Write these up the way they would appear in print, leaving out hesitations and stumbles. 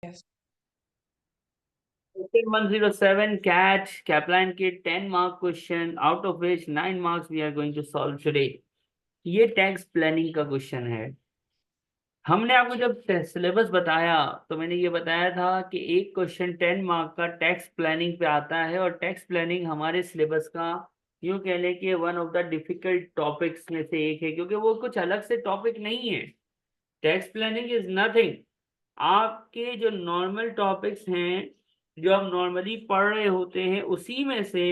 Yes. Question 107 CAT Kaplan Kit 10-mark question out of which 9 marks we are going to solve today. ये tax planning का question है। हमने आपको जब syllabus बताया तो मैंने ये बताया था कि एक क्वेश्चन 10 मार्क का टैक्स प्लानिंग पे आता है और टैक्स प्लानिंग हमारे सिलेबस का यूं कह लें कि one of the difficult topics में से एक है, क्योंकि वो कुछ अलग से टॉपिक नहीं है। टैक्स प्लानिंग इज नथिंग, आपके जो नॉर्मल टॉपिक्स हैं जो हम नॉर्मली पढ़ रहे होते हैं उसी में से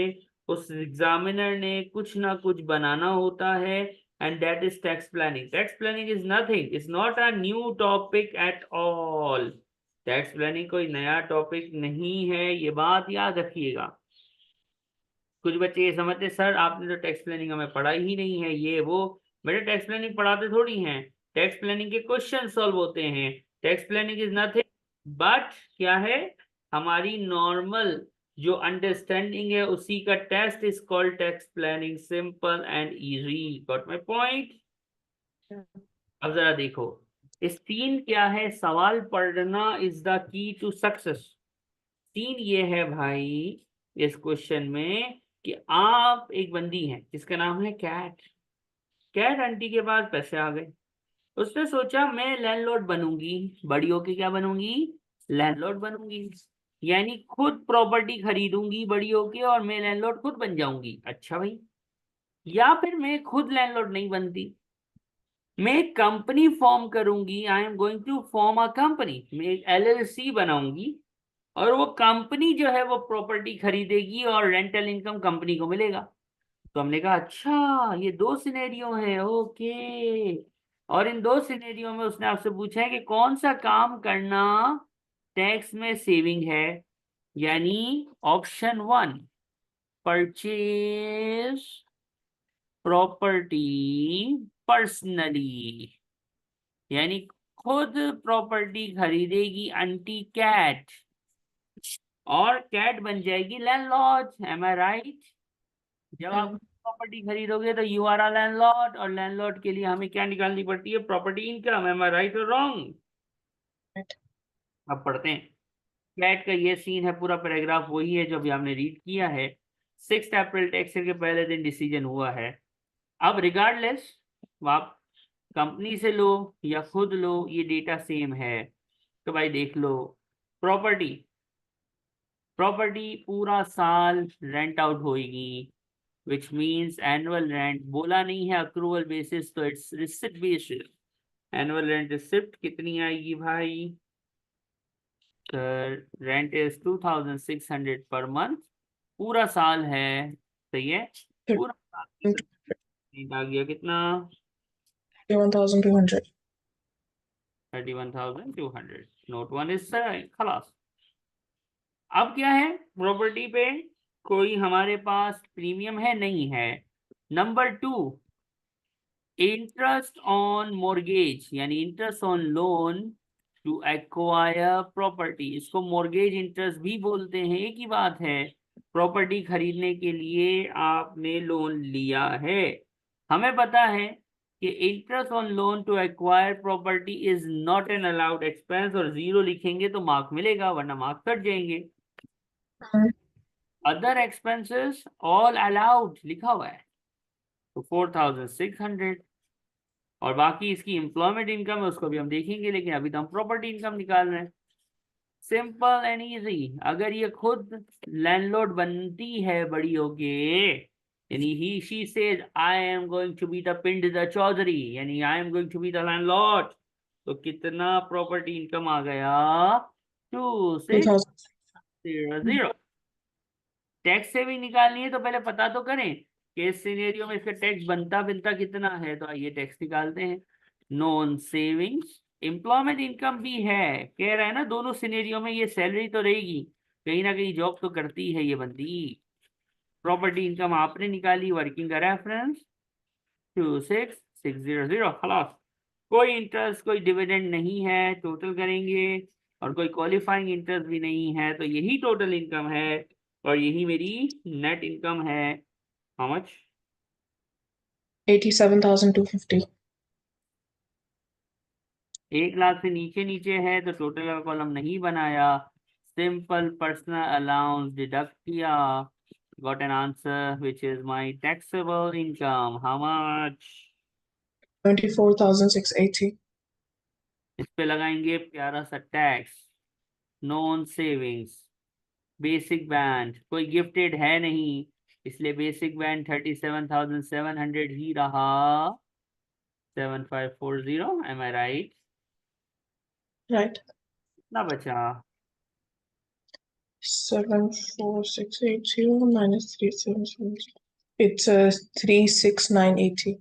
उस एग्जामिनर ने कुछ ना कुछ बनाना होता है, and that is tax planning. Tax planning is nothing, is not a new topic at all. Tax planning कोई नया टॉपिक नहीं है, ये बात याद रखिएगा। कुछ बच्चे ये समझते सर आपने तो टैक्स प्लानिंग हमें पढ़ाई ही नहीं है, ये वो। बेटे टैक्स प्लानिंग पढ़ाते थोड़ी हैं, टैक्स प्लानिंग के क्वेश्चन सॉल्व होते हैं। Tax planning is nothing but क्या है, हमारी नॉर्मल जो अंडरस्टैंडिंग है उसी का test is called tax planning, simple and easy. Got my point? अब जरा देखो, इस तीन क्या है, सवाल पढ़ना is the key to success. तीन ये है भाई इस क्वेश्चन में कि आप एक बंदी हैं जिसका नाम है कैट। कैट आंटी के पास पैसे आ गए, उसने सोचा मैं लैंडलॉर्ड बनूंगी, बड़ी होके क्या बनूंगी, लैंडलॉर्ड बनूंगी, यानी खुद प्रॉपर्टी खरीदूंगी बड़ी होके और मैं लैंडलॉर्ड खुद बन जाऊंगी। अच्छा भाई, या फिर मैं खुद लैंडलॉर्ड नहीं बनती, मैं एक कंपनी फॉर्म करूंगी, I am going to form a company, मैं एक एलएलसी बनाऊंगी और वो कंपनी जो है वो प्रॉपर्टी खरीदेगी और रेंटल इनकम कंपनी को मिलेगा। तो हमने कहा अच्छा ये दो सिनेरियो हैं, ओके। और इन दो सिनेरियो में उसने आपसे पूछा है कि कौन सा काम करना टैक्स में सेविंग है, यानी option one, purchase property personally, यानी खुद प्रॉपर्टी खरीदेगी आंटी कैट और कैट बन जाएगी लैंडलॉर्ड। M I right? जब आप प्रॉपर्टी खरीदोगे तो यू आर अ लैंडलॉर्ड, और लैंडलॉर्ड के लिए हमें क्या निकालनी पड़ती है, property income. Am I right और रॉन्ग? Right. अब पढ़ते हैं। कैट का ये सीन है, पूरा पैराग्राफ वही है जो अभी आपने रीड किया है। 6 अप्रैल टैक्स के पहले दिन डिसीजन हुआ है। अब रिगार्डलेस आप कंपनी से लो या खुद लो, ये डेटा सेम है। तो भाई देख लो, प्रॉपर्टी प्रॉपर्टी पूरा साल रेंट आउट होगी, विच मीन्स एनुअल रेंट बोला नहीं है अक्रूवल बेसिस, तो it's receipt basis. Annual rent receipt कितनी आएगी भाई, रेंट इज 2600 पर मंथ, पूरा साल है, सही है, पूरा साल rent आ गया कितना, 31,200. 31,200। नोट वन इज खलास। अब क्या है, प्रॉपर्टी पे कोई हमारे पास प्रीमियम है नहीं है। Number two, interest on mortgage, यानी interest on loan to acquire property, इसको मोर्गेज इंटरेस्ट भी बोलते हैं, एक ही बात है। प्रॉपर्टी खरीदने के लिए आपने लोन लिया है, हमें पता है कि interest on loan to acquire property is not an allowed expense, और जीरो लिखेंगे तो मार्क मिलेगा वरना मार्क कट जाएंगे। अदर एक्सपेंसेस ऑल अलाउड लिखा हुआ है, तो 4,600। और बाकी इसकी एम्प्लॉयमेंट इनकम है उसको भी हम देखेंगे, लेकिन अभी तो हम प्रॉपर्टी इनकम निकाल रहे हैं। Simple and easy. अगर ये खुद लैंडलॉर्ड बनती है बड़ी होके, यानी he she says I am going to be the पिंड द चौधरी, यानी I am going to be the landlord, तो कितना प्रॉपर्टी इनकम आ गया, 2,000. 2600। टैक्स सेविंग निकालनी है तो पहले पता तो करें कि इस सिनेरियो में इसका टैक्स बनता कितना है, तो आइए टैक्स निकालते हैं। नॉन सेविंग्स एम्प्लॉयमेंट इनकम भी है, कह रहा है ना दोनों सिनेरियो में ये सैलरी तो रहेगी, कहीं ना कहीं जॉब तो करती है ये बंदी। प्रॉपर्टी इनकम आपने निकाली, वर्किंग का रेफरेंस 26,600, खलास। कोई इंटरेस्ट कोई डिविडेंड नहीं है, टोटल करेंगे, और कोई क्वालिफाइंग इंटरेस्ट भी नहीं है, तो यही टोटल इनकम है और यही मेरी नेट इनकम है। How much? 87,250. 1 लाख से नीचे नीचे है तो टोटल का कॉलम नहीं बनाया, सिंपल पर्सनल अलाउंस डिडक्ट किया, got an answer which is my taxable income, how much? 24,680. इस पे लगाएंगे प्यारा सा tax, non savings, basic band कोई गिफ्टेड है नहीं, इसलिए बेसिक बैंड 37,700 ही रहा, 7540, एम आई राइट? Right. कितना बचा? 74680 minus 3770. It's 36980.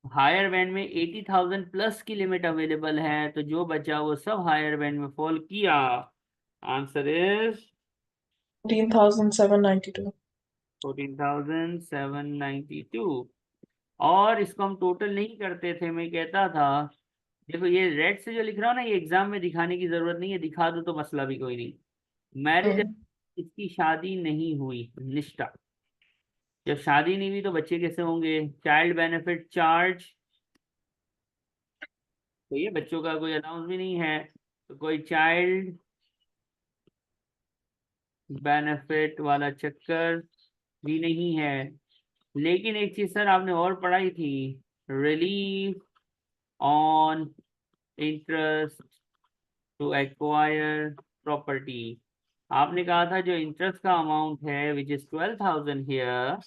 हायर बैंड में 80,000 प्लस की लिमिट अवेलेबल है, तो जो बचा वो सब हायर बैंड में फॉल किया। Answer is 14,792. 14,792। और इसको हम टोटल नहीं करते थे, मैं कहता था देखो ये रेड से जो लिख रहा हूँ ना, ये एग्जाम में दिखाने की जरूरत नहीं है, दिखा दो तो मसला भी कोई नहीं। Marriage, Mm. इसकी शादी नहीं हुई, निष्ठा, जब शादी नहीं हुई तो बच्चे कैसे होंगे? चाइल्ड बेनिफिट चार्ज, तो ये बच्चों का कोई अलाउंस भी नहीं है, तो कोई चाइल्ड बेनिफिट वाला चक्कर भी नहीं है। लेकिन एक चीज सर आपने और पढ़ाई थी, relief on interest to acquire property. आपने कहा था जो इंटरेस्ट का अमाउंट है विच इज 12,000 हियर,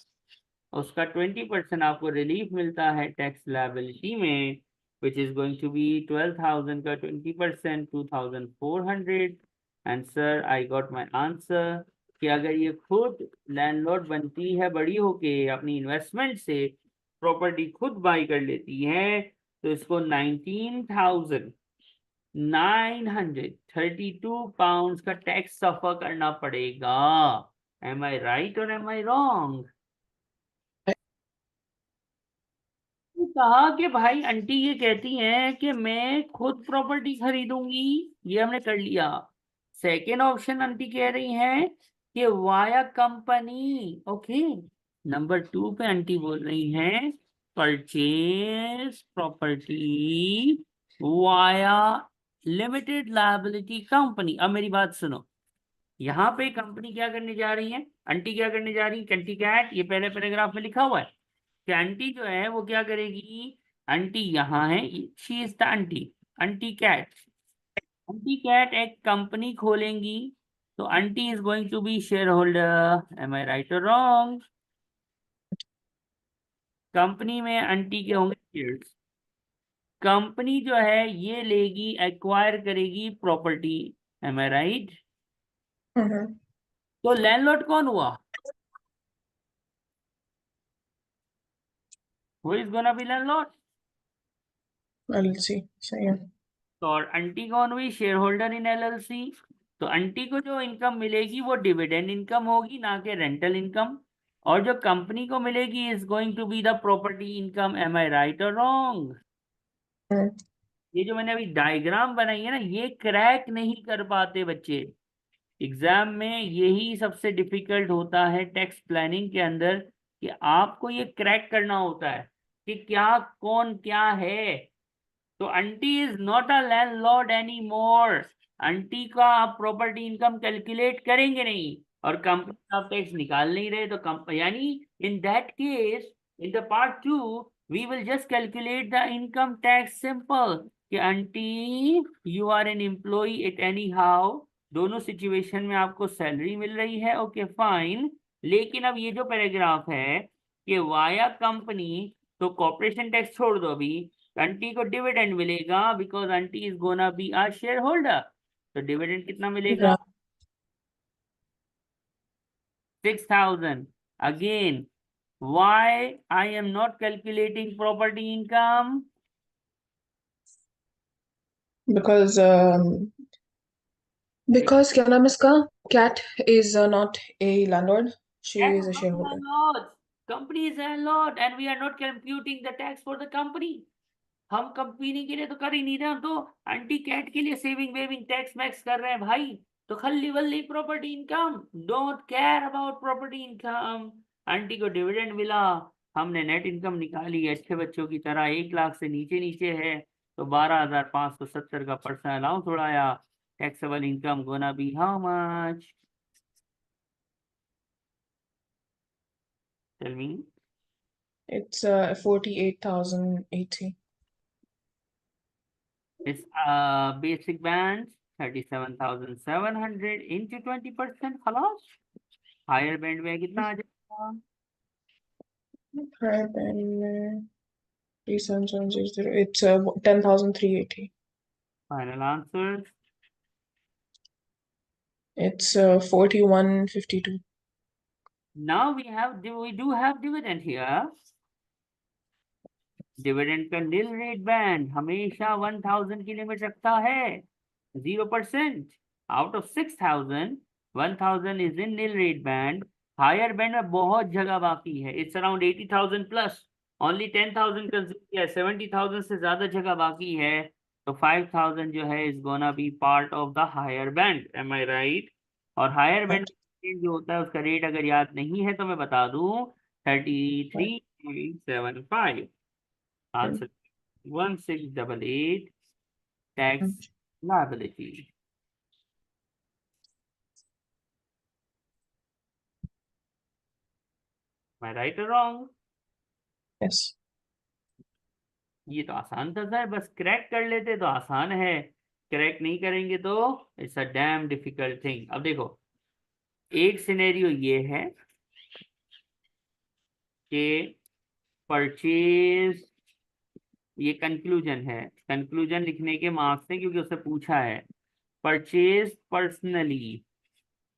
उसका 20% आपको रिलीफ मिलता है टैक्स लायबिलिटी में, which is going to be 12,000 का 20% 2,400। And sir I got my answer कि अगर ये खुद लैंडलॉर्ड बनती है बड़ी होके अपनी इन्वेस्टमेंट से प्रॉपर्टी खुद बाई कर लेती है, तो इसको 19,932 का टैक्स सफर करना पड़ेगा। एम आई राइट और एम आई रॉन्ग? कहा कि भाई आंटी ये कहती हैं कि मैं खुद प्रॉपर्टी खरीदूंगी, ये हमने कर लिया। सेकेंड ऑप्शन आंटी कह रही हैं कि वाया कंपनी, ओके। नंबर 2 पे आंटी बोल रही हैं purchase property via limited liability company. अब मेरी बात सुनो, यहाँ पे कंपनी क्या करने जा रही है, आंटी क्या करने जा रही है, कंटी कैट, ये पहले पैराग्राफ में लिखा हुआ है कि आंटी जो है वो क्या करेगी, आंटी यहाँ है, she is the aunty, aunty cat, aunty cat एक कंपनी खोलेंगी, तो aunty is going to be share holder, am I right और रॉन्ग? कंपनी में आंटी के होंगे शेयर्स, कंपनी जो है ये लेगी एक्वायर करेगी property, M I right? Mm-hmm. तो लैंडलॉर्ड कौन हुआ? Who is gonna B landlord? LLC. सही है. तो और आंटी कौन हुई? Share holder in LLC. तो आंटी को जो इनकम मिलेगी वो डिविडेंड इनकम होगी, ना कि रेंटल इनकम। और जो कंपनी को मिलेगी is going to be the property income, am I right और रॉन्ग? Mm. ये जो मैंने अभी डायग्राम बनाई है ना, ये क्रैक नहीं कर पाते बच्चे एग्जाम में, यही सबसे डिफिकल्ट होता है टैक्स प्लानिंग के अंदर, कि आपको ये क्रैक करना होता है कि क्या कौन क्या है। तो aunty is not a landlord any more, aunty का आप प्रॉपर्टी इनकम कैलकुलेट करेंगे नहीं, और कंपनी का आप टैक्स निकाल नहीं रहे, तो कंपनी यानी in that case in the part 2 we will just calculate the income tax simple, कि aunty you are an employ at anyhow हाउ, दोनों सिचुएशन में आपको सैलरी मिल रही है, ओके फाइन। लेकिन अब ये जो पैराग्राफ है कि वाया कंपनी, तो कॉर्पोरेशन टैक्स छोड़ दो अभी, आंटी को डिविडेंड मिलेगा because aunty is gonna be a share holder, तो डिविडेंड कितना मिलेगा? Yeah. 6,000। Again why I am not calculating property income? Because क्या नाम है इसका? Cat is not a landlord. She That is is a not shareholder. landlord, company is landlord and we are not computing the tax for the company। हम company के लिए तो कर ही नहीं रहे, हम तो आंटी कैट के लिए सेविंग वेविंग टैक्स मैक्स कर रहे हैं भाई। तो खल्ली वल्ली property income, don't care about property income. Aunty को डिविडेंड मिला, हमने नेट इनकम निकाली अच्छे बच्चों की तरह, 1 लाख से नीचे नीचे है, तो 12,570 का पर्सनल अलाउंस उड़ाया। Taxable income gonna be how much? Tell me. It's 48,080. It's basic band 37,700 into 20%, खलास। हायर बैंड में कितना आ जाएगा? Higher than 37700. It's 10,380. Final answer. It's 4152. Now we do have dividend here. Dividend का नील रेट बैंड हमेशा 1000 की limit रखता है। 0% out of 6000, 1000 is in nil rate band. Higher band में बहुत जगह बाकी है, it's around 80,000 plus. Only 10,000 consume किया, 70,000 से ज्यादा जगह बाकी है। तो 5,000 जो है is gonna be part of the higher band, am I right? और हायर बैंड Right. जो होता है उसका रेट अगर याद नहीं है तो मैं बता दूं, Right. 33.75। Answer 1688, tax liability. Am I right or wrong? Yes. ये तो आसान था सर, बस क्रैक कर लेते तो आसान है, क्रैक नहीं करेंगे तो it's a dam difficult thing. अब देखो, एक सिनेरियो ये है कि परचेज, ये कंक्लूजन है, कंक्लूजन लिखने के मार्क्स हैं क्योंकि उससे पूछा है। परचेज पर्सनली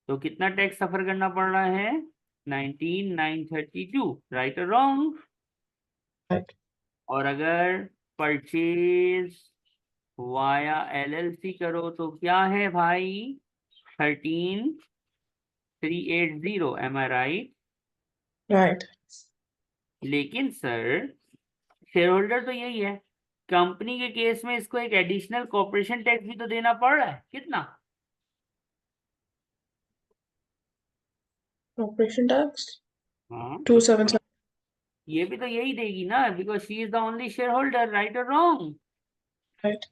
तो कितना टैक्स सफर करना पड़ रहा है? 19,932, राइट और रॉन्ग? Right. और अगर परचेज वाया एलएलसी करो तो क्या है भाई? 13,380, एम आई राइट? Right. लेकिन सर शेयर होल्डर तो यही है, कंपनी के केस में इसको एक एडिशनल कॉर्पोरेशन टैक्स भी तो देना पड़ रहा है, कितना? Corporation tax हाँ तो 277. ये भी तो यही देगी ना, because she is the only share holder, right और रॉन्ग? Right.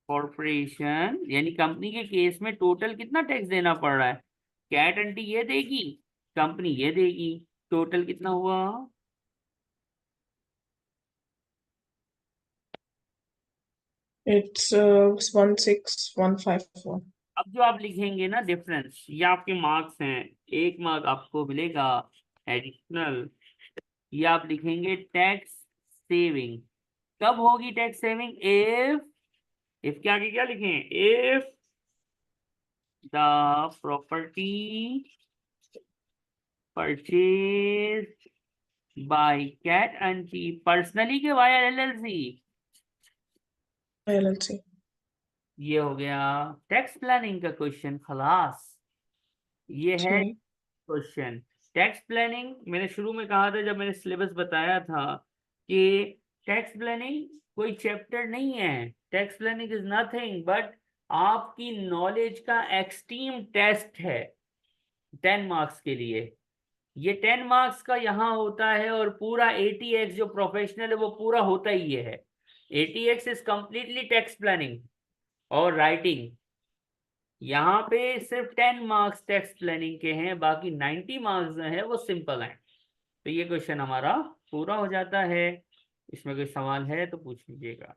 कॉर्पोरेशन यानी कंपनी के केस में टोटल कितना टैक्स देना पड़ रहा है? कैट एंटी ये देगी, कंपनी ये देगी, टोटल कितना हुआ? It's 16154. अब जो आप लिखेंगे ना डिफरेंस, ये आपके मार्क्स हैं, 1 मार्क आपको मिलेगा एडिशनल। ये आप लिखेंगे टैक्स सेविंग। कब होगी टैक्स सेविंग? इफ के आगे क्या लिखें? If the property purchase by cat aunty personally के वाया एलएलसी। LLC. ये हो गया टैक्स प्लानिंग का क्वेश्चन, खलास। ये है ठीक. क्वेश्चन। टैक्स प्लानिंग मैंने शुरू में कहा था जब मैंने सिलेबस बताया था कि टैक्स प्लानिंग कोई चैप्टर नहीं है। Tax planning is nothing but आपकी नॉलेज का एक्सट्रीम टेस्ट है 10 मार्क्स के लिए। ये 10 मार्क्स का यहाँ होता है और पूरा 80x जो प्रोफेशनल है वो पूरा होता ही ये है। 80x is completely tax planning और राइटिंग। यहाँ पे सिर्फ 10 मार्क्स टैक्स प्लानिंग के हैं, बाकी 90 मार्क्स जो है वो सिंपल हैं। तो ये क्वेश्चन हमारा पूरा हो जाता है। इसमें कोई सवाल है तो पूछ लीजिएगा।